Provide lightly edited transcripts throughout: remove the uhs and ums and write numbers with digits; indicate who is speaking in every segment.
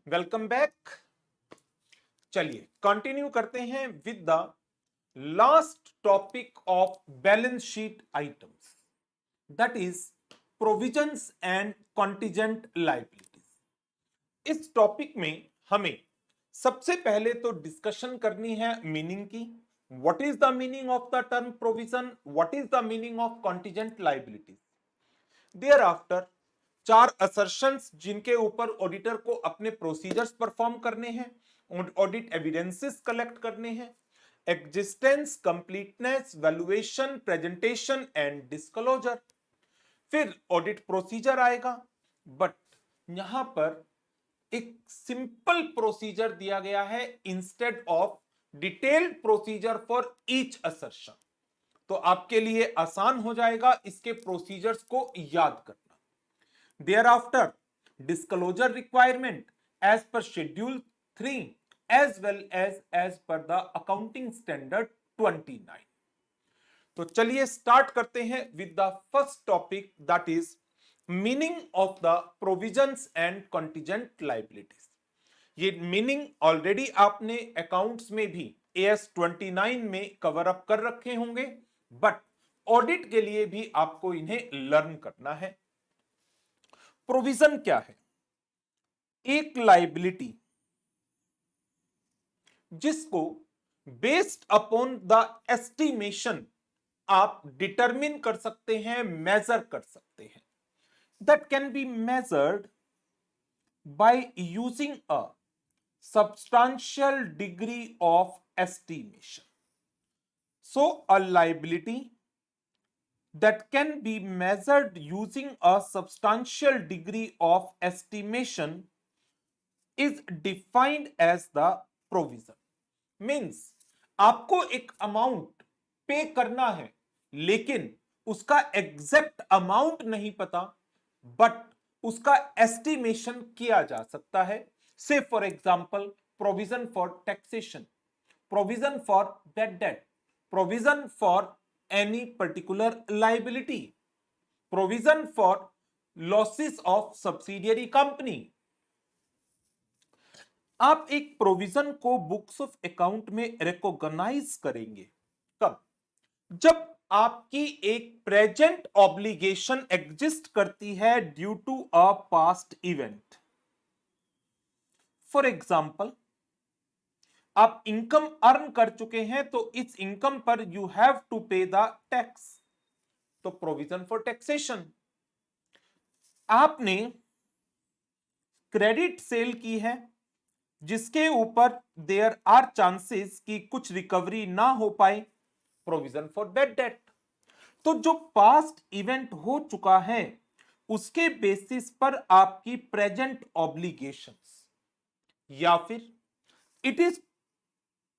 Speaker 1: Welcome back. चलिए continue करते हैं with the last topic of balance sheet items, that is provisions and contingent liabilities. इस topic में हमें सबसे पहले तो डिस्कशन करनी है मीनिंग की। What is the meaning of the term provision, what is the meaning of contingent liabilities. Thereafter चार असर्शंस जिनके ऊपर ऑडिटर को अपने प्रोसीजर्स परफॉर्म करने हैं, ऑडिट एविडेंसेस कलेक्ट करने हैं। Existence, completeness, valuation, presentation and disclosure. फिर ऑडिट प्रोसीजर आएगा, बट यहां पर एक सिंपल प्रोसीजर दिया गया है instead of detailed procedure for each assertion. तो आपके लिए आसान हो जाएगा इसके प्रोसीजर्स को याद करना। Thereafter, disclosure requirement as per Schedule 3 as well as per the Accounting Standard 29. तो चलिए स्टार्ट करते हैं with the first topic, that is meaning of the provisions and contingent liabilities. ये मीनिंग ऑलरेडी आपने अकाउंट्स में भी AS 29 में cover up कर रखे होंगे, बट ऑडिट के लिए भी आपको इन्हें लर्न करना है। प्रोविजन क्या है? एक लायबिलिटी जिसको बेस्ड अपॉन द एस्टिमेशन आप डिटरमिन कर सकते हैं, मेजर कर सकते हैं। That can be measured by using a substantial degree of estimation. So a liability that can be measured using a substantial degree of estimation is defined as the provision. Means आपको एक amount पे करना है लेकिन उसका exact amount नहीं पता, but उसका एस्टिमेशन किया जा सकता है। से for example provision for taxation, provision for bad debt, provision for any particular liability, provision for losses of subsidiary company. आप एक प्रोविजन को बुक्स ऑफ अकाउंट में रिकॉग्नाइज करेंगे कब? जब आपकी एक प्रेजेंट ऑब्लिगेशन एग्जिस्ट करती है due to a past event. For example, आप इनकम अर्न कर चुके हैं तो इस इनकम पर you have to pay the tax, तो प्रोविजन फॉर टैक्सेशन। आपने क्रेडिट सेल की है जिसके ऊपर देयर आर चांसेस कि कुछ रिकवरी ना हो पाए, प्रोविजन फॉर बैड डेट। तो जो पास्ट इवेंट हो चुका है उसके बेसिस पर आपकी प्रेजेंट ऑब्लिगेशंस, या फिर it is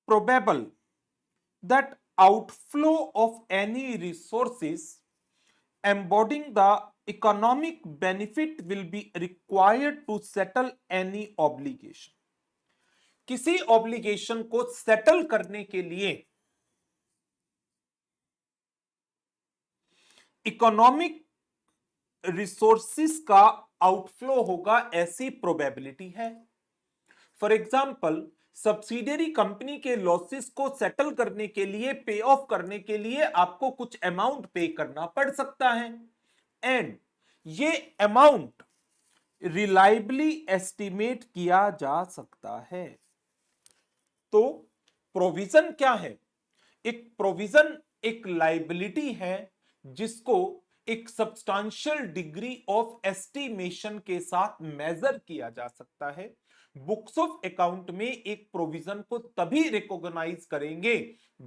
Speaker 1: probable that outflow of any resources embodying the economic benefit will be required to settle any obligation. किसी ऑब्लिगेशन को सेटल करने के लिए इकोनॉमिक रिसोर्सेस का आउटफ्लो होगा, ऐसी प्रोबेबिलिटी है। फॉर एग्जाम्पल, सब्सिडियरी कंपनी के लॉसेस को सेटल करने के लिए, पे ऑफ करने के लिए आपको कुछ अमाउंट पे करना पड़ सकता है, एंड ये अमाउंट रिलायबली एस्टिमेट किया जा सकता है। तो प्रोविजन क्या है? एक प्रोविजन एक लायबिलिटी है जिसको एक सब्सटेंशियल डिग्री ऑफ एस्टिमेशन के साथ मेजर किया जा सकता है। बुक्स ऑफ अकाउंट में एक प्रोविजन को तभी रिकॉग्नाइज करेंगे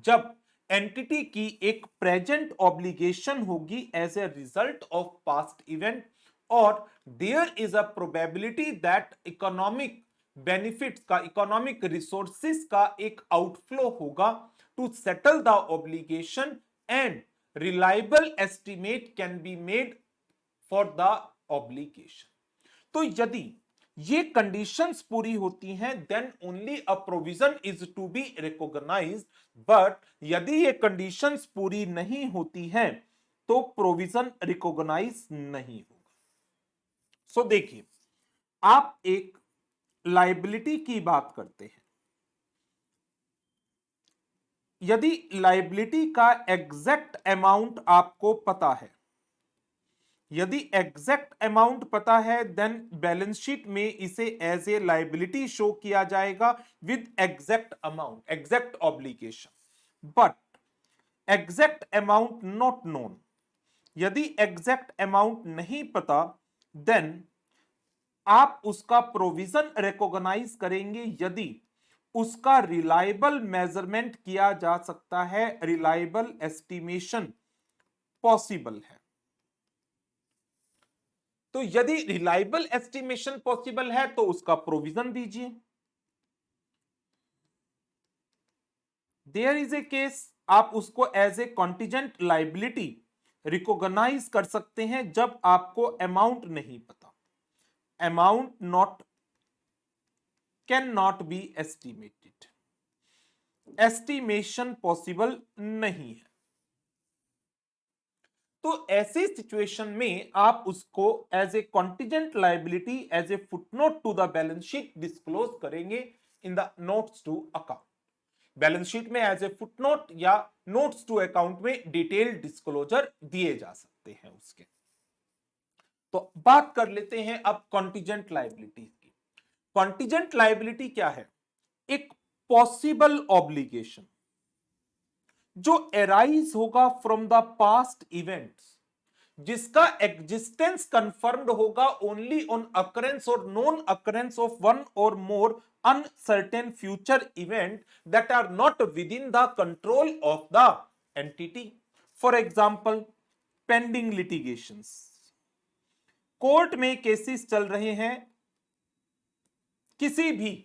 Speaker 1: जब एंटिटी की एक प्रेजेंट ऑब्लिगेशन होगी as a result of past event, और there is a probability that economic benefits का, इकोनॉमिक रिसोर्सेस का एक आउटफ्लो होगा to settle the obligation, and reliable estimate can be made for the obligation. तो यदि ये conditions पूरी होती हैं then only a provision is to be recognised, but यदि ये कंडीशंस पूरी नहीं होती हैं तो प्रोविजन रिकॉग्नाइज नहीं होगा। सो देखिए, आप एक लायबिलिटी की बात करते हैं, यदि लायबिलिटी का एग्जैक्ट अमाउंट आपको पता है, यदि एग्जैक्ट अमाउंट पता है, देन बैलेंस शीट में इसे एज ए लायबिलिटी शो किया जाएगा with exact amount, exact obligation. But exact amount not known, यदि एग्जैक्ट अमाउंट नहीं पता, देन आप उसका प्रोविजन रिकॉग्नाइज करेंगे यदि उसका रिलायबल मेजरमेंट किया जा सकता है, रिलायबल एस्टिमेशन पॉसिबल है। तो यदि रिलायबल एस्टिमेशन पॉसिबल है तो उसका प्रोविजन दीजिए। देयर इज ए केस, आप उसको as a contingent liability recognise कर सकते हैं जब आपको अमाउंट नहीं पता, amount not can not be estimated, estimation possible नहीं है। तो ऐसे सिचुएशन में आप उसको as a contingent liability, as a footnote to the balance sheet disclose करेंगे in the notes to account. Balance sheet में एज ए फुटनोट या नोट्स टू अकाउंट में डिटेल्ड डिस्क्लोजर दिए जा सकते हैं उसके। तो बात कर लेते हैं अब कॉन्टिजेंट लायबिलिटी की। कॉन्टिजेंट लायबिलिटी क्या है? एक पॉसिबल ऑब्लिगेशन जो एराइज होगा फ्रॉम द पास्ट इवेंट्स, जिसका एग्जिस्टेंस कंफर्म्ड होगा ओनली ऑन अकरेंस और non occurrence of one or more uncertain future event that are not within the control of the entity. For example, pending litigations, court में cases चल रहे हैं किसी भी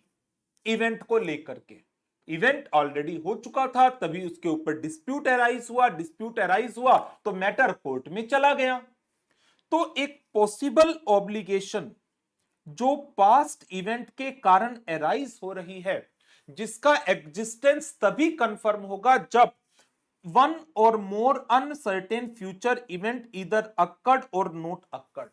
Speaker 1: event को लेकर के, इवेंट ऑलरेडी हो चुका था, तभी उसके ऊपर डिस्प्यूट अराइज हुआ, डिस्प्यूट अराइज हुआ तो मैटर कोर्ट में चला गया। तो एक पॉसिबल ऑब्लिगेशन जो पास्ट इवेंट के कारण अराइज हो रही है, जिसका एग्जिस्टेंस तभी कंफर्म होगा जब one or more uncertain future event either occurred or not occurred,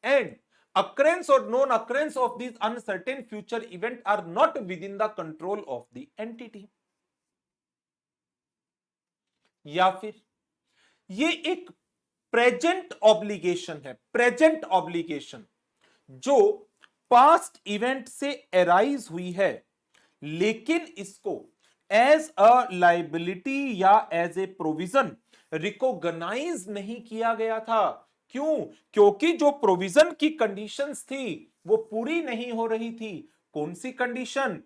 Speaker 1: and occurrence or non occurrence of these uncertain future event are not within the control of the entity। या फिर ये एक present obligation है, present obligation जो past event से arise हुई है, लेकिन इसको एज अ लायबिलिटी या एज ए प्रोविजन रिकॉग्नाइज नहीं किया गया था। क्यों? क्योंकि जो प्रोविजन की कंडीशंस थी वो पूरी नहीं हो रही थी। कौन सी condition?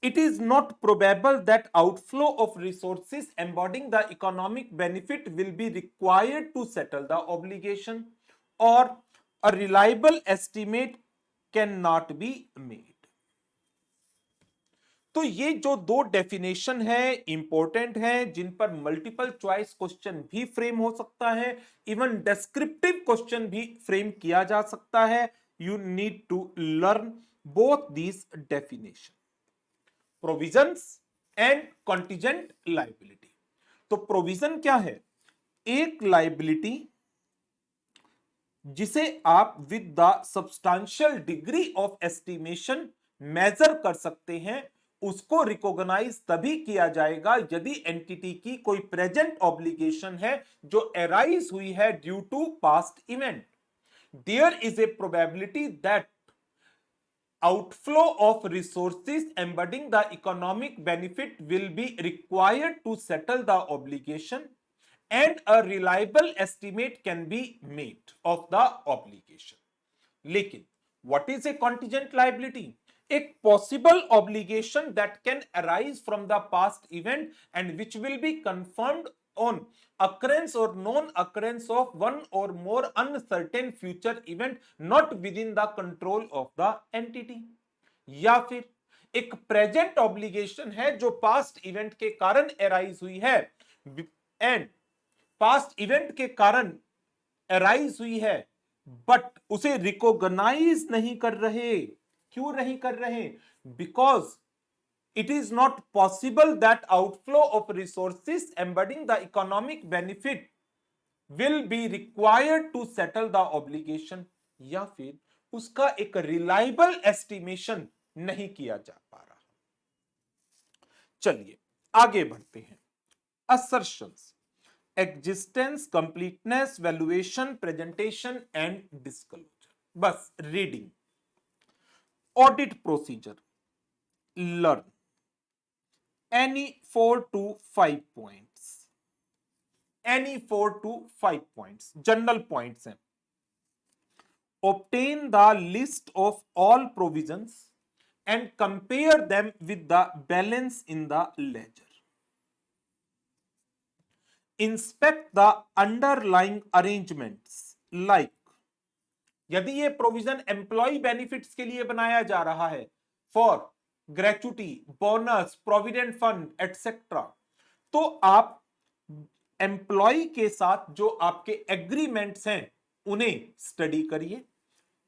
Speaker 1: It is not probable that outflow of resources embodying the economic benefit will be required to settle the obligation, or a reliable estimate cannot be made। तो ये जो दो डेफिनेशन है इंपॉर्टेंट है, जिन पर मल्टीपल चॉइस क्वेश्चन भी frame हो सकता है, इवन डिस्क्रिप्टिव क्वेश्चन भी फ्रेम किया जा सकता है। You need to learn both these definition, provisions and contingent liability. तो प्रोविजन क्या है? एक लायबिलिटी जिसे आप with the substantial degree of estimation measure कर सकते हैं, उसको रिकॉग्नाइज तभी किया जाएगा यदि एंटिटी की कोई प्रेजेंट ऑब्लिगेशन है जो अराइज हुई है due to past event. There is a probability that outflow of resources embedding the economic benefit will be required to settle the obligation, and a reliable estimate can be made of the obligation। लेकिन what is a contingent liability? एक possible obligation that can arise from the past event and which will be confirmed on occurrence or non-occurrence of one or more uncertain future event not within the control of the entity। या फिर एक present obligation है जो past event के कारण arise हुई है, and past event के कारण अराइज हुई है, बट उसे रिकॉग्नाइज नहीं कर रहे। क्यों नहीं कर रहे? Because it is not possible that outflow of resources embedding the economic benefit will be required to settle the obligation। या फिर उसका एक रिलायबल एस्टिमेशन नहीं किया जा पा रहा। चलिए आगे बढ़ते हैं। Assertions, existence, completeness, valuation, presentation and disclosure. बस reading. Audit procedure, learn any 4 to 5 points, any 4 to 5 points general points हैं। obtain the list of all provisions and compare them with the balance in the ledger, inspect the underlying arrangements like, यदि ये provision employ benefits के लिए बनाया जा रहा है, for gratuity, bonus, provident fund etcetera, तो आप एम्प्लॉय के साथ जो आपके एग्रीमेंट्स हैं उन्हें स्टडी करिए,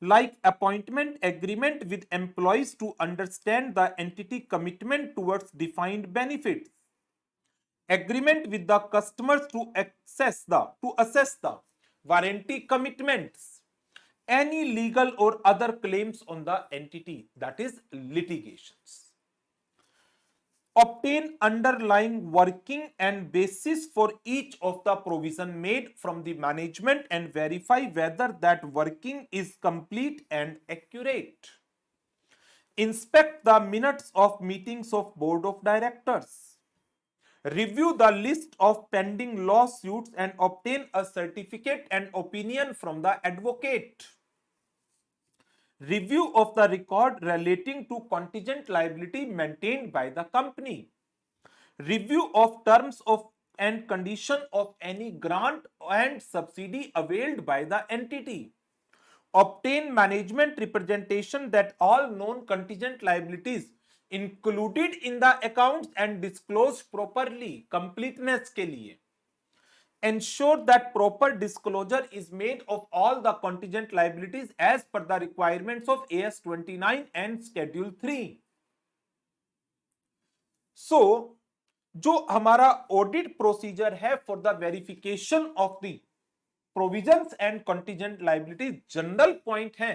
Speaker 1: like appointment agreement with employees to understand the entity commitment towards defined benefits, agreement with the customers to assess the warranty commitments, any legal or other claims on the entity, that is litigations. Obtain underlying working and basis for each of the provision made from the management and verify whether that working is complete and accurate. Inspect the minutes of meetings of board of directors. Review the list of pending lawsuits and obtain a certificate and opinion from the advocate. Review of the record relating to contingent liability maintained by the company. Review of terms of and condition of any grant and subsidy availed by the entity. Obtain management representation that all known contingent liabilities included in the accounts and disclosed properly, completeness के लिए. Ensure that proper disclosure is made of all the contingent liabilities as per the requirements of AS 29 and Schedule 3. So, जो हमारा audit procedure है for the verification of the provisions and contingent liabilities, general point है।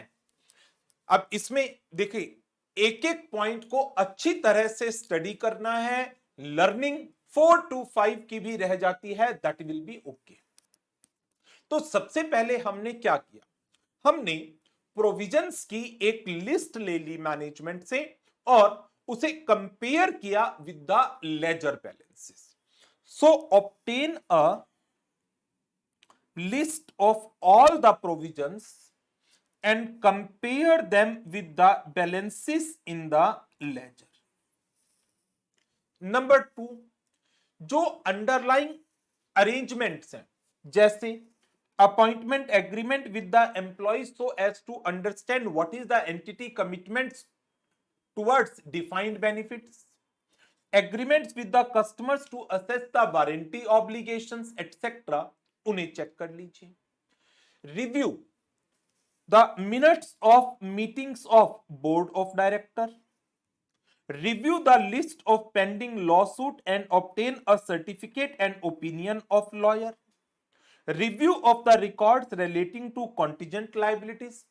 Speaker 1: अब इसमें देखिए एक एक point को अच्छी तरह से स्टडी करना है, लर्निंग 4 to 5 की भी रह जाती है, दैट विल बी ओके। तो सबसे पहले हमने क्या किया, हमने प्रोविजंस की एक लिस्ट ले ली मैनेजमेंट से और उसे कंपेयर किया with the ledger balances. So obtain a list of all the provisions and compare them with the balances in the ledger. Number 2, जो underlying arrangements हैं, जैसे appointment agreement with the employees so as to understand what is the entity commitments towards defined benefits, agreements with the customers to assess the warranty obligations etc, उन्हें check कर लीजिए। Review the minutes of meetings of board of director. Review the list of pending lawsuit and obtain a certificate and opinion of lawyer. Review of the records relating to contingent liabilities.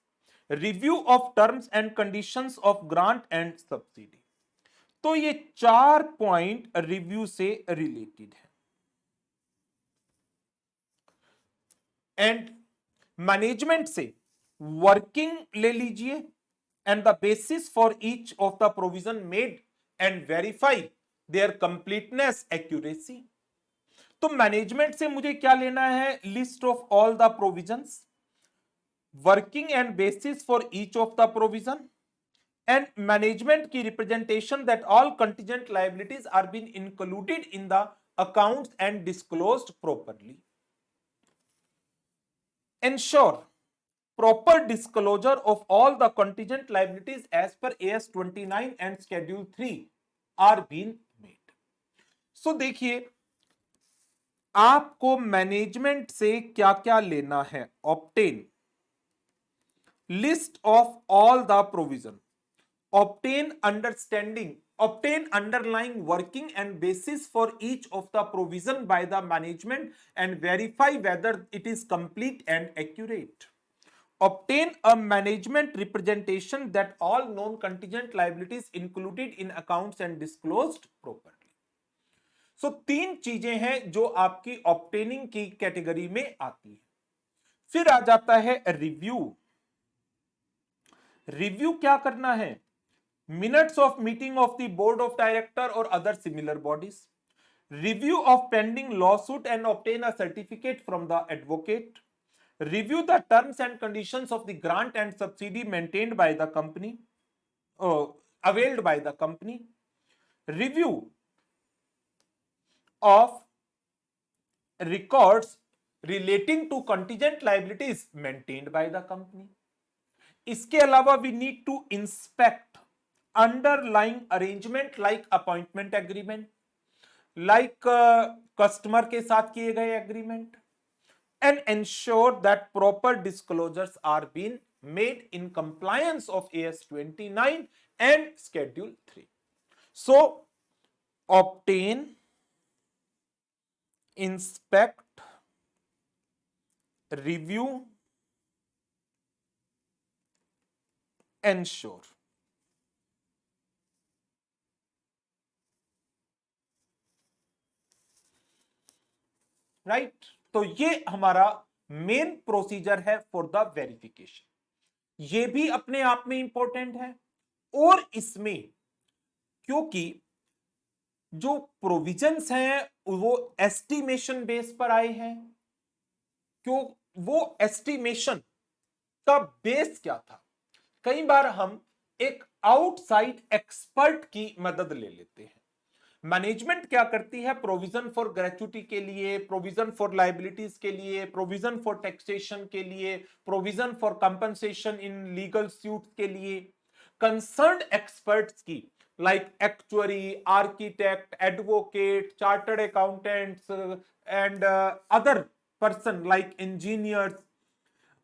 Speaker 1: Review of terms and conditions of grant and subsidy. तो ये 4 point review से related है। And management से working ले लीजिए and the basis for each of the provision made and verify their completeness, accuracy. तो management से मुझे क्या लेना है, list of all the provisions, working and basis for each of the provision, and management की representation that all contingent liabilities are been included in the accounts and disclosed properly. Ensure proper disclosure of all the contingent liabilities as per AS 29 and Schedule 3 are being made. So देखिए आपको management से क्या क्या लेना है, obtain list of all the provision, obtain understanding, obtain underlying working and basis for each of the provision by the management and verify whether it is complete and accurate. obtain a management representation that all known contingent liabilities included in accounts and disclosed properly. सो तीन चीजें हैं जो आपकी obtaining की category में आती है। फिर आ जाता है रिव्यू। रिव्यू क्या करना है? Minutes of meeting of the board of director और other similar bodies, review of pending lawsuit and obtain a certificate from the advocate, review the terms and conditions of the grant and subsidy maintained by the company, availed by the company, review of records relating to contingent liabilities maintained by the company. इसके अलावा we need to inspect underlying arrangement like appointment agreement, like customer के साथ किए गए agreement, and ensure that proper disclosures are being made in compliance of AS 29 and Schedule 3. So, obtain, inspect, review, ensure. Right तो ये हमारा main procedure है for the verification. ये भी अपने आप में इंपॉर्टेंट है और इसमें क्योंकि जो प्रोविजंस हैं वो एस्टिमेशन बेस पर आए हैं, क्यों वो एस्टिमेशन का बेस क्या था? कई बार हम एक आउटसाइड एक्सपर्ट की मदद ले लेते हैं। मैनेजमेंट क्या करती है? प्रोविजन फॉर ग्रेच्युटी के लिए, प्रोविजन फॉर लाइबिलिटीज के लिए, प्रोविजन फॉर टैक्सेशन के लिए, provision for compensation in legal suits के लिए कंसर्न्ड एक्सपर्ट्स की like actuary, architect, advocate, chartered accountants and other person like engineers,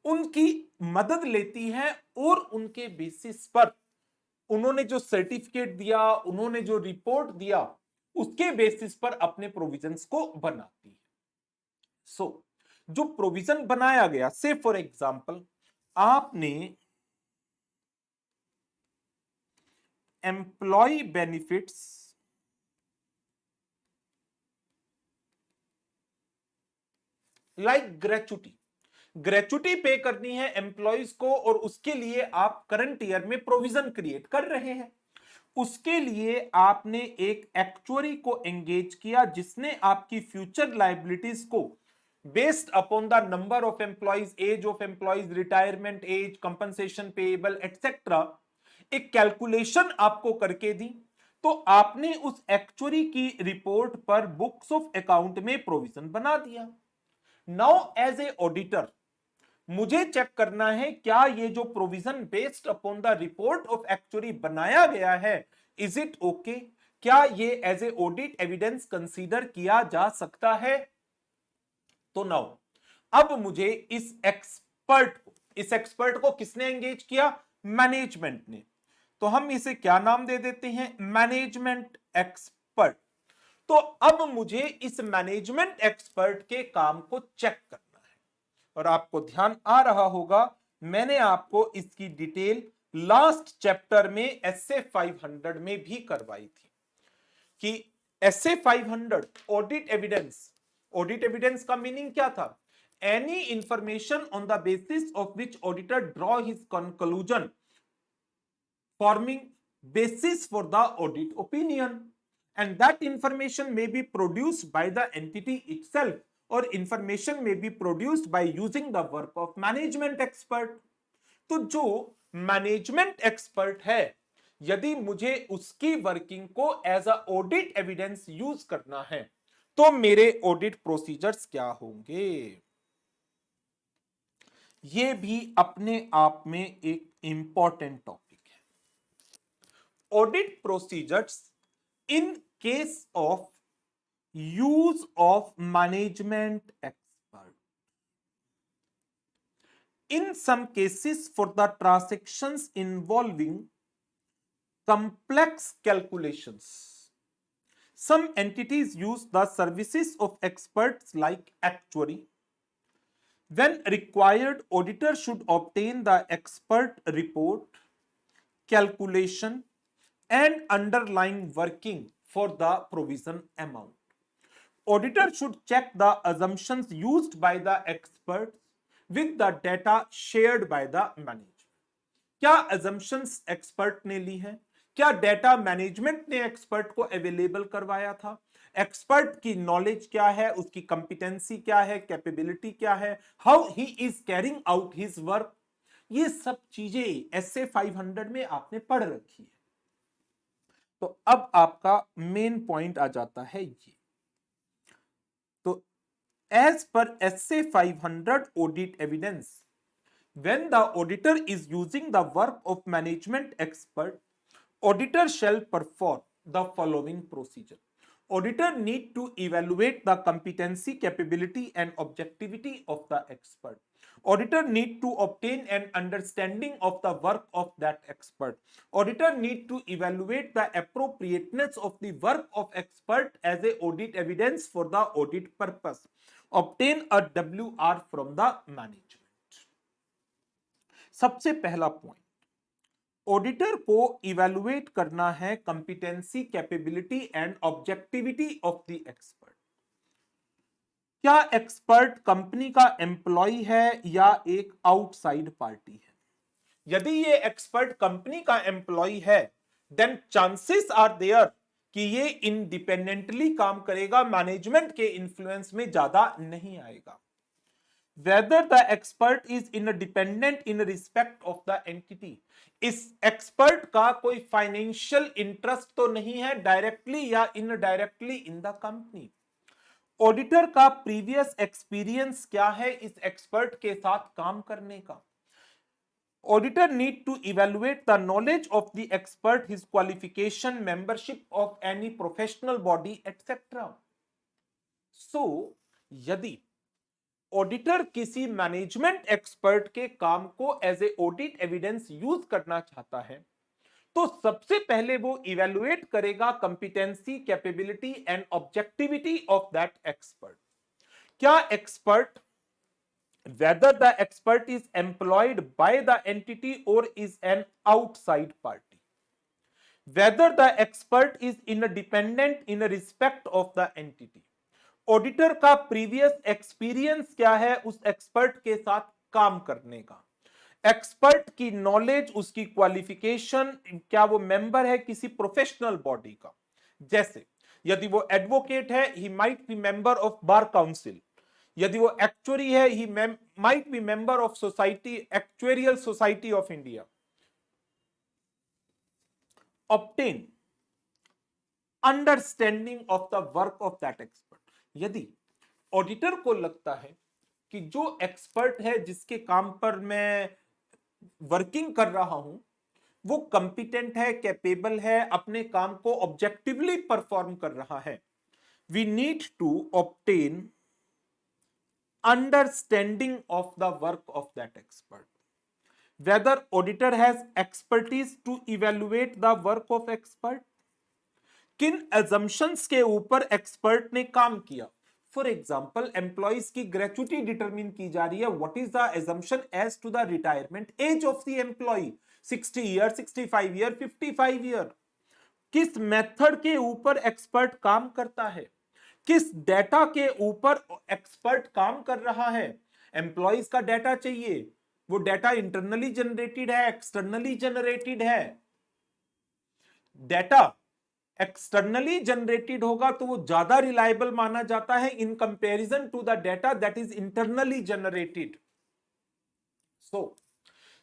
Speaker 1: उनकी मदद लेती है और उनके बेसिस पर उन्होंने जो सर्टिफिकेट दिया, उन्होंने जो रिपोर्ट दिया, उसके बेसिस पर अपने प्रोविजंस को बनाती है। सो जो प्रोविजन बनाया गया, से फॉर एग्जांपल आपने employee benefits like gratuity, gratuity pay करनी है एम्प्लॉयज को और उसके लिए आप करंट ईयर में प्रोविजन क्रिएट कर रहे हैं। उसके लिए आपने एक एक्चुअरी को एंगेज किया जिसने आपकी फ्यूचर लायबिलिटीज को based upon the number of employees, age of employees, retirement age, compensation payable etcetera, एक कैलकुलेशन आपको करके दी। तो आपने उस एक्चुअरी की रिपोर्ट पर बुक्स ऑफ अकाउंट में प्रोविजन बना दिया। नाउ एज ए ऑडिटर मुझे चेक करना है क्या ये जो provision based upon the report of actuary बनाया गया है, इज इट ओके? क्या ये as a audit evidence consider किया जा सकता है? तो नाउ अब मुझे इस एक्सपर्ट को किसने एंगेज किया? मैनेजमेंट ने। तो हम इसे क्या नाम दे देते हैं? Management expert. तो अब मुझे इस मैनेजमेंट एक्सपर्ट के काम को चेक करना है और आपको ध्यान आ रहा होगा मैंने आपको इसकी डिटेल लास्ट चैप्टर में एसए 500 में भी करवाई थी कि SA 500 audit evidence, audit evidence का मीनिंग क्या था? Any information on the basis of which auditor draw his conclusion forming basis for the audit opinion, and that information may be produced by the entity itself or information may be produced by using the work of management expert. तो जो management expert है यदि मुझे उसकी working को as a audit evidence use करना है तो मेरे ऑडिट प्रोसीजर्स क्या होंगे? ये भी अपने आप में एक important topic. Audit procedures in case of use of management expert. In some cases for the transactions involving complex calculations, some entities use the services of experts like actuary. When required, auditor should obtain the expert report, calculation, and underlying working for the provision amount. Auditor should check the assumptions used by the experts with the data shared by the management. क्या assumptions expert ने ली है, क्या data management ने expert को available करवाया था, expert की knowledge क्या है, उसकी कंपिटेंसी क्या है, कैपेबिलिटी क्या है, how he is carrying out his work, ये सब चीजें एसए 500 में आपने पढ़ रखी है। तो अब आपका मेन पॉइंट आ जाता है ये। तो as per SA 500 audit evidence, when the auditor is using the work of management expert, auditor shall perform the following procedure. Auditor need to evaluate the competency, capability, and objectivity of the expert. Auditor need to obtain an understanding of the work of that expert. Auditor need to evaluate the appropriateness of the work of expert as a audit evidence for the audit purpose. Obtain a WR from the management. सबसे पहला point, auditor को evaluate करना है competency, capability and objectivity of the expert. क्या expert company का employ है या एक आउटसाइड पार्टी है? यदि ये एक्सपर्ट कंपनी का एम्प्लॉय है, देन चांसेस आर देयर कि ये इंडिपेंडेंटली काम करेगा, मैनेजमेंट के इन्फ्लुएंस में ज्यादा नहीं आएगा। Whether the expert is independent in respect of the entity, इस एक्सपर्ट का कोई फाइनेंशियल इंटरेस्ट तो नहीं है डायरेक्टली या indirectly in the company. Auditor का प्रीवियस एक्सपीरियंस क्या है इस एक्सपर्ट के साथ काम करने का। Auditor need to evaluate the knowledge of the expert, his qualification, membership of any professional body etcetera. So यदि ऑडिटर किसी मैनेजमेंट एक्सपर्ट के काम को as a audit evidence use करना चाहता है, तो सबसे पहले वो इवेलुएट करेगा competency, capability and objectivity of that expert. क्या expert, whether the expert is employed by the entity or is an outside party, whether the expert is independent in respect of the entity, auditor का previous experience क्या है उस expert के साथ काम करने का, एक्सपर्ट की नॉलेज, उसकी क्वालिफिकेशन, क्या वो मेंबर है किसी प्रोफेशनल बॉडी का। जैसे यदि वो एडवोकेट है, he might be member of bar council. यदि वो एक्चुअरी है, he might be member of society, actuarial society of India. Obtain understanding of the work of that expert. यदि ऑडिटर को लगता है कि जो एक्सपर्ट है जिसके काम पर मैं वर्किंग कर रहा हूं वो कंपिटेंट है, कैपेबल है, अपने काम को ऑब्जेक्टिवली परफॉर्म कर रहा है, we need to obtain understanding of the work of that expert. Whether auditor has expertise to evaluate the work of expert, किन एजम्पशंस के ऊपर एक्सपर्ट ने काम किया। फॉर एग्जांपल, एम्प्लॉइज की ग्रेचुटी डिटरमिन की जा रही है, what is the assumption as to the retirement age of the employee, 60 year, 65 year, 55 year. किस मेथड के ऊपर एक्सपर्ट काम करता है, किस डेटा के ऊपर एक्सपर्ट काम कर रहा है। एम्प्लॉइज का डेटा चाहिए, वो डेटा इंटरनली जनरेटेड है, एक्सटर्नली जनरेटेड है। डेटा एक्सटर्नली जनरेटेड होगा तो वो ज्यादा रिलायबल माना जाता है in comparison to the data that is internally generated. So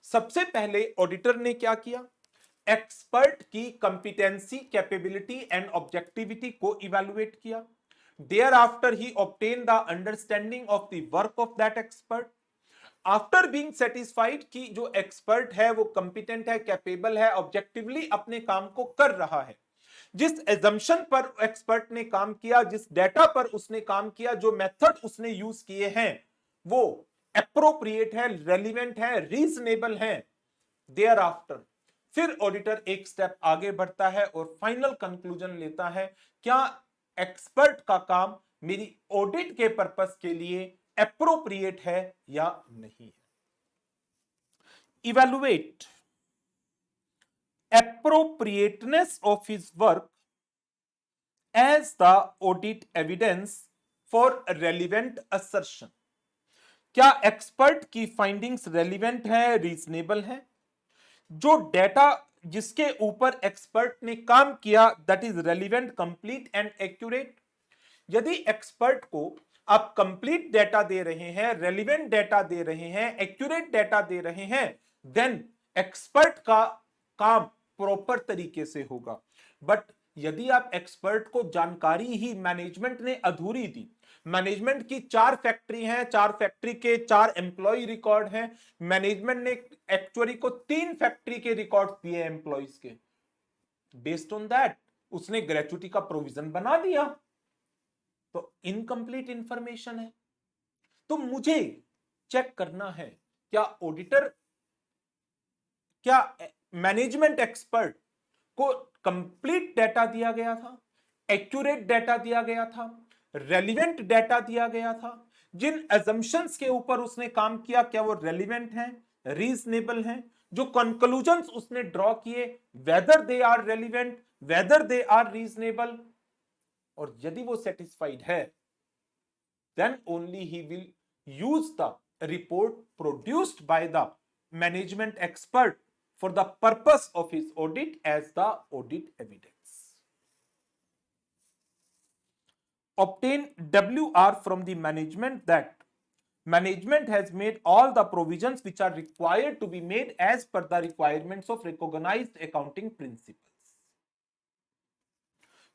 Speaker 1: सबसे पहले ऑडिटर ने क्या किया, एक्सपर्ट की कंपिटेंसी, कैपेबिलिटी एंड ऑब्जेक्टिविटी को इवैल्यूएट किया। Thereafter he obtain the understanding of the work of that expert. After being satisfied कि जो एक्सपर्ट है वो कंपिटेंट है, कैपेबल है, ऑब्जेक्टिवली अपने काम को कर रहा है, जिस एजम्पशन पर एक्सपर्ट ने काम किया, जिस डेटा पर उसने काम किया, जो मेथड उसने यूज किए हैं वो एप्रोप्रिएट है, रेलिवेंट है, रीजनेबल है। देयर आफ्टर फिर ऑडिटर एक स्टेप आगे बढ़ता है और फाइनल कंक्लूजन लेता है, क्या एक्सपर्ट का काम मेरी ऑडिट के पर्पस के लिए एप्रोप्रिएट है या नहीं है। Evaluate appropriateness of his work as the audit evidence for relevant assertion। क्या एक्सपर्ट की फाइंडिंग्स रेलिवेंट है, रीजनेबल है? जो डेटा जिसके ऊपर एक्सपर्ट ने काम किया that is relevant, complete and accurate. यदि एक्सपर्ट को आप कंप्लीट डेटा दे रहे हैं, रेलिवेंट डेटा दे रहे हैं, एक्यूरेट डेटा दे रहे हैं, देन एक्सपर्ट का काम प्रॉपर तरीके से होगा। बट यदि आप एक्सपर्ट को जानकारी ही मैनेजमेंट ने अधूरी दी, मैनेजमेंट की 4 फैक्ट्री हैं, 4 फैक्ट्री के 4 एम्प्लॉय रिकॉर्ड हैं, मैनेजमेंट ने एक्चुअली को 3 फैक्ट्री के रिकॉर्ड दिए एम्प्लॉयज के, बेस्ड ऑन दैट उसने ग्रेचुटी का प्रोविजन बना दिया, तो इनकंप्लीट इंफॉर्मेशन है। तो मुझे चेक करना है क्या ऑडिटर, क्या मैनेजमेंट एक्सपर्ट को कंप्लीट डेटा दिया गया था, एक्यूरेट डेटा दिया गया था, रेलिवेंट डेटा दिया गया था, जिन अजम्पशंस के ऊपर उसने काम किया क्या वो रेलिवेंट हैं, रीजनेबल हैं, जो कंक्लूजन्स उसने ड्रॉ किए whether they are relevant, whether they are reasonable, और यदि वो सेटिस्फाइड है then only he will use the report produced by the management expert for the purpose of his audit as the audit evidence. Obtain WR from the management that management has made all the provisions which are required to be made as per the requirements of recognized accounting principles.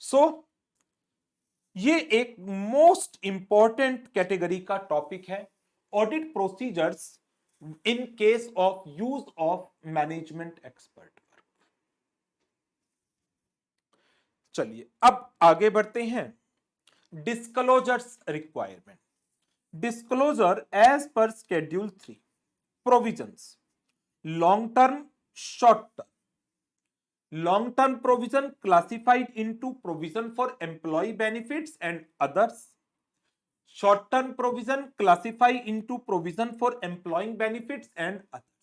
Speaker 1: So ये एक most important category का topic है, audit procedures in case of use of management expert work. चलिए अब आगे बढ़ते हैं। Disclosures requirement. Disclosure as per schedule 3, provisions, long term, short term. Long term provision classified into provision for employee benefits and others. Short term provision classified into provision for employee benefits and others.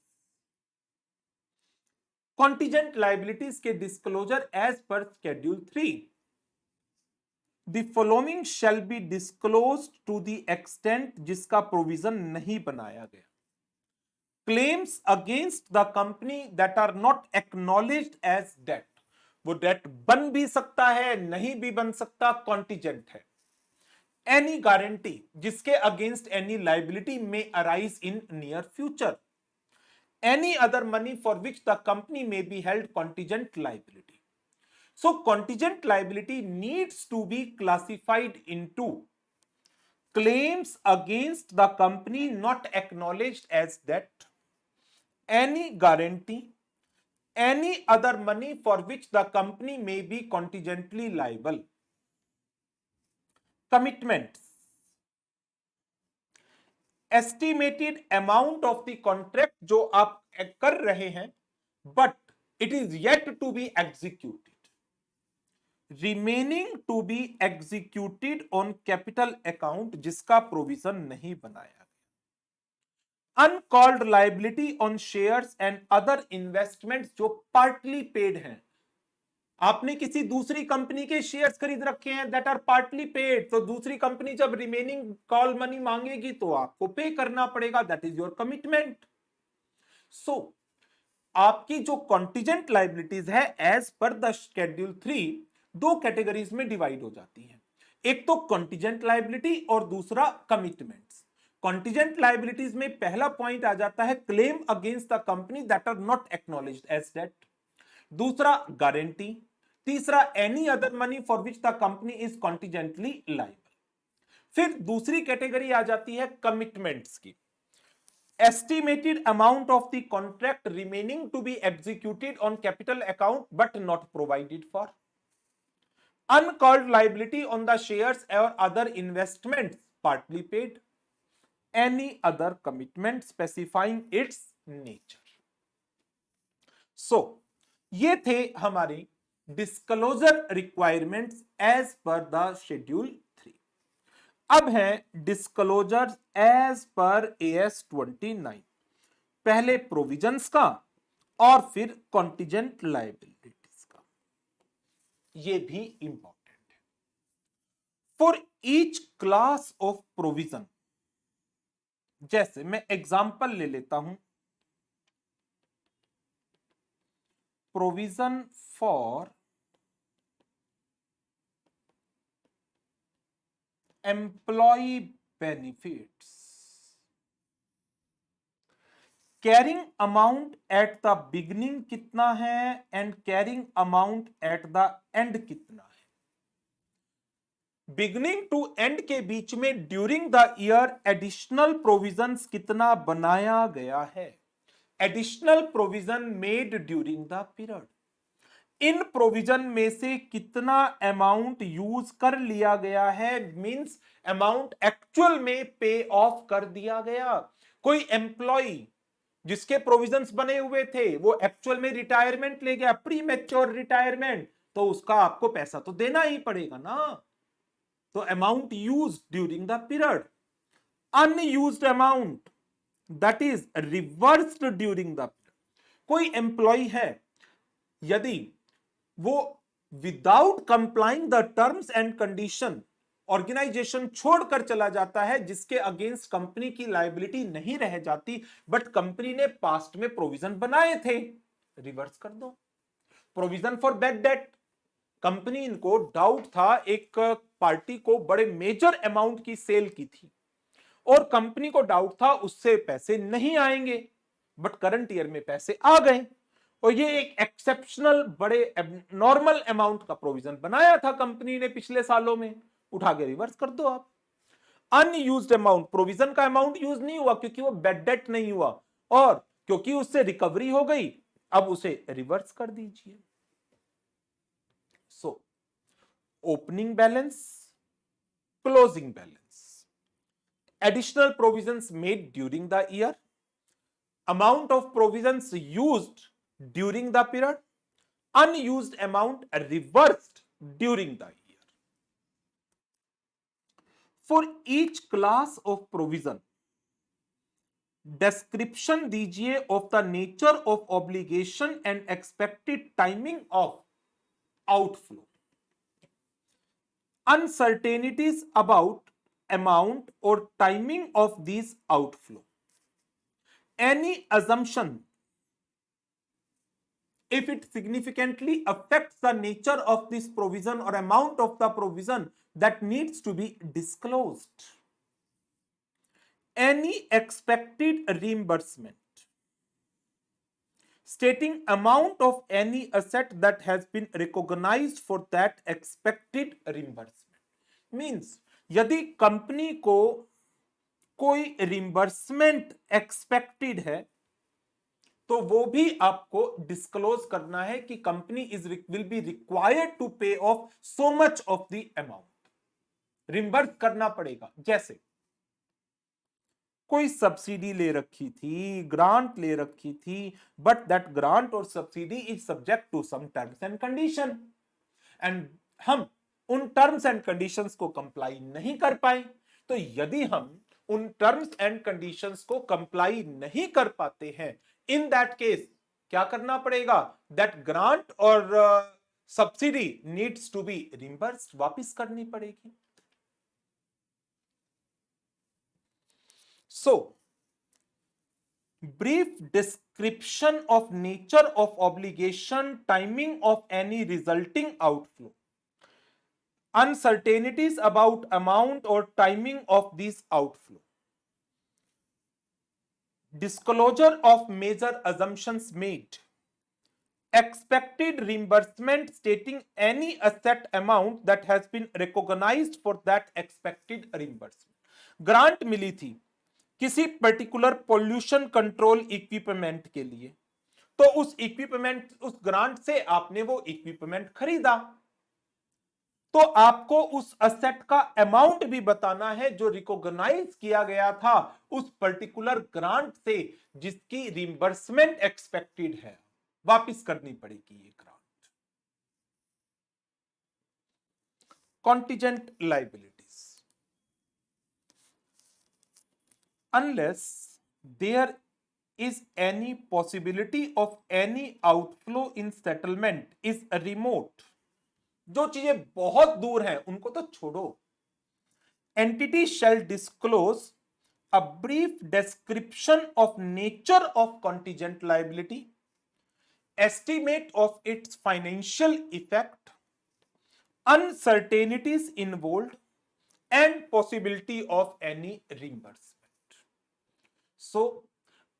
Speaker 1: Contingent liabilities के disclosure as per schedule 3. The following shall be disclosed to the extent जिसका provision नहीं बनाया गया. Claims against the company that are not acknowledged as debt. वो date बन भी सकता है, नहीं भी बन सकता, कॉन्टिजेंट है। एनी गारंटी जिसके against any liability may arise in near future. Any other money for which the company may be held contingent liability. So contingent liability needs to be classified into claims against the company not acknowledged as debt, any guarantee, any other money for which the company may be contingently liable. Commitments. Estimated amount of the contract जो आप कर रहे हैं but it is yet to be executed. Remaining to be executed on capital account जिसका provision नहीं बनाया गया। Uncalled liability on shares and other investments जो partly paid हैं। आपने किसी दूसरी कंपनी के शेयर्स खरीद रखे हैं that are partly paid, तो दूसरी कंपनी जब रिमेनिंग कॉल मनी मांगेगी तो आपको पे करना पड़ेगा, that is your commitment. So आपकी जो contingent liabilities है as per the schedule 3 दो कैटेगरीज में डिवाइड हो जाती हैं। एक तो कॉन्टिजेंट लायबिलिटी और दूसरा कमिटमेंट्स। कॉन्टिजेंट लायबिलिटीज में पहला पॉइंट आ जाता है claim against the company that are not acknowledged as debt, दूसरा गारंटी, तीसरा any other money for which the company is contingently liable. फिर दूसरी कैटेगरी आ जाती है कमिटमेंट्स की। Estimated amount of the contract remaining to be executed on capital account but not provided for. Uncalled liability on the shares or other investments partly paid. Any other commitment specifying its nature. So, ये थे हमारे disclosure requirements as per the schedule 3. अब है disclosure as पर AS 29, पहले provisions का और फिर कॉन्टिजेंट लायबिलिटीज का, ये भी इंपॉर्टेंट है। For each class of provision, जैसे मैं एग्जांपल ले लेता हूं, provision for employee benefits, carrying amount at the beginning कितना है and carrying amount at the end कितना है। बिगिनिंग टू एंड के बीच में during the year additional provisions कितना बनाया गया है, additional provision made during the period. इन प्रोविजन में से कितना अमाउंट यूज कर लिया गया है, मींस अमाउंट एक्चुअल में पे ऑफ कर दिया गया। कोई एम्प्लॉय जिसके प्रोविजंस बने हुए थे वो एक्चुअल में रिटायरमेंट ले गया, प्री मैच्योर रिटायरमेंट, तो उसका आपको पैसा तो देना ही पड़ेगा ना। तो amount use during the period, unused amount that is reversed during the period. कोई एम्प्लॉय है, यदि वो without complying the terms and condition organisation छोड़कर चला जाता है, जिसके अगेंस्ट कंपनी की लायबिलिटी नहीं रह जाती, बट कंपनी ने पास्ट में प्रोविजन बनाए थे, रिवर्स कर दो। Provision for bad debt, company इनको डाउट था, एक पार्टी को बड़े मेजर अमाउंट की सेल की थी और कंपनी को डाउट था उससे पैसे नहीं आएंगे, बट करंट ईयर में पैसे आ गए और ये एक एक्सेप्शनल बड़े नॉर्मल अमाउंट का प्रोविजन बनाया था कंपनी ने पिछले सालों में, उठा के रिवर्स कर दो आप। अनयूज्ड अमाउंट, प्रोविजन का अमाउंट यूज नहीं हुआ क्योंकि वो बैड डेट नहीं हुआ और क्योंकि उससे रिकवरी हो गई, अब उसे रिवर्स कर दीजिए। So opening balance, closing balance, additional provisions made during the year, amount of provisions used during the period, unused amount reversed during the year. For each class of provision, description दीजिए of the nature of obligation and expected timing of outflow. Uncertainties about amount or timing of these outflow. Any assumption, if it significantly affects the nature of this provision or amount of the provision, that needs to be disclosed. Any expected reimbursement, stating amount of any asset that has been recognized for that expected reimbursement, means यदि company को कोई reimbursement expected है तो वो भी आपको disclose करना है कि company will be required to pay off so much of the amount, reimburse करना पड़ेगा। जैसे कोई सब्सिडी ले रखी थी, ग्रांट ले रखी थी, बट दैट ग्रांट और subsidy is subject to some terms and condition and हम उन टर्म्स एंड कंडीशंस को कंप्लाई नहीं कर पाए, तो यदि हम उन टर्म्स एंड कंडीशंस को कंप्लाई नहीं कर पाते हैं, इन दैट केस क्या करना पड़ेगा, दैट ग्रांट और सब्सिडी नीड्स टू बी रिइंबर्स्ड, वापस करनी पड़ेगी। सो brief description of nature of obligation, timing of any resulting outflow, uncertainties about amount or timing of these outflow, disclosure of major assumptions made, expected reimbursement stating any asset amount that has been recognized for that expected reimbursement. Grant मिली थी किसी particular pollution control equipment के लिए, तो उस equipment, उस grant से आपने वो इक्विपमेंट खरीदा, तो आपको उस असेट का अमाउंट भी बताना है जो रिकॉग्नाइज किया गया था उस पर्टिकुलर ग्रांट से, जिसकी रिइंबर्समेंट एक्सपेक्टेड है, वापस करनी पड़ेगी ये grant. Contingent liabilities, unless there is any possibility of any outflow in settlement is remote. जो चीजें बहुत दूर हैं उनको तो छोड़ो. Entity shall disclose a brief description of nature of contingent liability, estimate of its financial effect, uncertainties involved, and possibility of any reimbursement. So,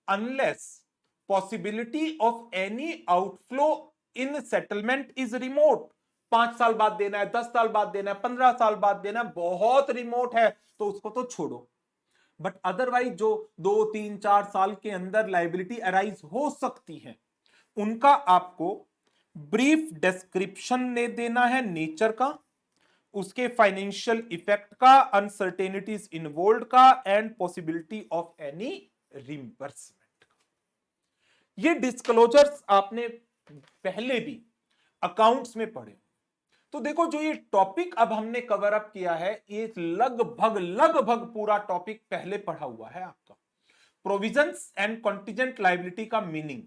Speaker 1: unless possibility of any outflow in settlement is remote, 5 साल बाद देना है, 10 साल बाद देना है, 15 साल बाद देना है, बहुत रिमोट है तो उसको तो छोड़ो. बट अदरवाइज जो 2, 3, 4 साल के अंदर लाइबिलिटी अराइज हो सकती है उनका आपको ब्रीफ डिस्क्रिप्शन दे देना है नेचर का, उसके फाइनेंशियल इफेक्ट का, अनसर्टेनिटीज इन्वॉल्व का, and possibility of any reimbursement का. ये डिस्क्लोजर्स आपने पहले भी अकाउंट्स में पढ़े. तो देखो जो ये टॉपिक अब हमने कवर अप किया है ये लगभग पूरा टॉपिक पहले पढ़ा हुआ है आपका. प्रोविजंस एंड कॉन्टिजेंट लायबिलिटी का meaning,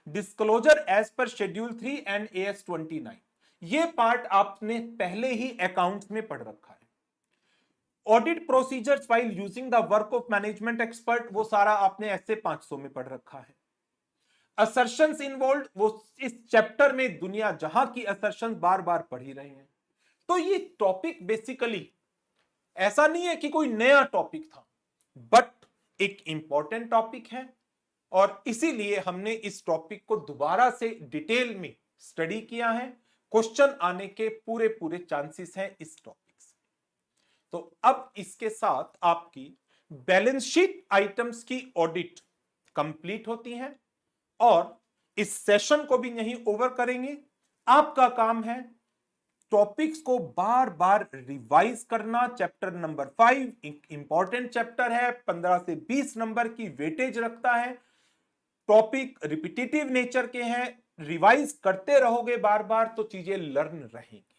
Speaker 1: disclosure as per schedule 3 and AS 29, ये पार्ट आपने पहले ही अकाउंट्स में पढ़ रखा है. Audit procedures while using the work of management expert, वो सारा आपने ऐसे 500 में पढ़ रखा है. असर्शंस इन्वॉल्व, वो इस चैप्टर में दुनिया जहां की असर्शन बार बार पढ़ ही रहे हैं. तो ये टॉपिक बेसिकली ऐसा नहीं है कि कोई नया टॉपिक था, बट एक इंपॉर्टेंट टॉपिक है और इसीलिए हमने इस टॉपिक को दोबारा से डिटेल में स्टडी किया है. क्वेश्चन आने के पूरे चांसेस हैं इस टॉपिक से. तो अब इसके साथ आपकी बैलेंस शीट आइटम्स की ऑडिट कंप्लीट होती है और इस सेशन को भी यहीं ओवर करेंगे. आपका काम है टॉपिक्स को बार बार रिवाइज करना. चैप्टर नंबर 5 एक इंपॉर्टेंट चैप्टर है, 15 से 20 नंबर की वेटेज रखता है. टॉपिक रिपीटेटिव नेचर के हैं, रिवाइज करते रहोगे बार बार तो चीजें लर्न रहेंगी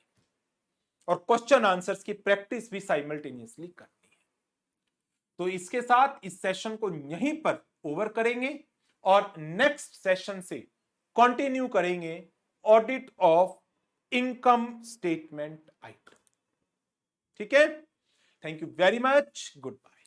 Speaker 1: और क्वेश्चन आंसर्स की प्रैक्टिस भी साइमल्टेनियसली करनी है. तो इसके साथ इस सेशन को यहीं पर ओवर करेंगे और नेक्स्ट सेशन से कंटिन्यू करेंगे audit of income statement item. ठीक है, thank you very much, good bye.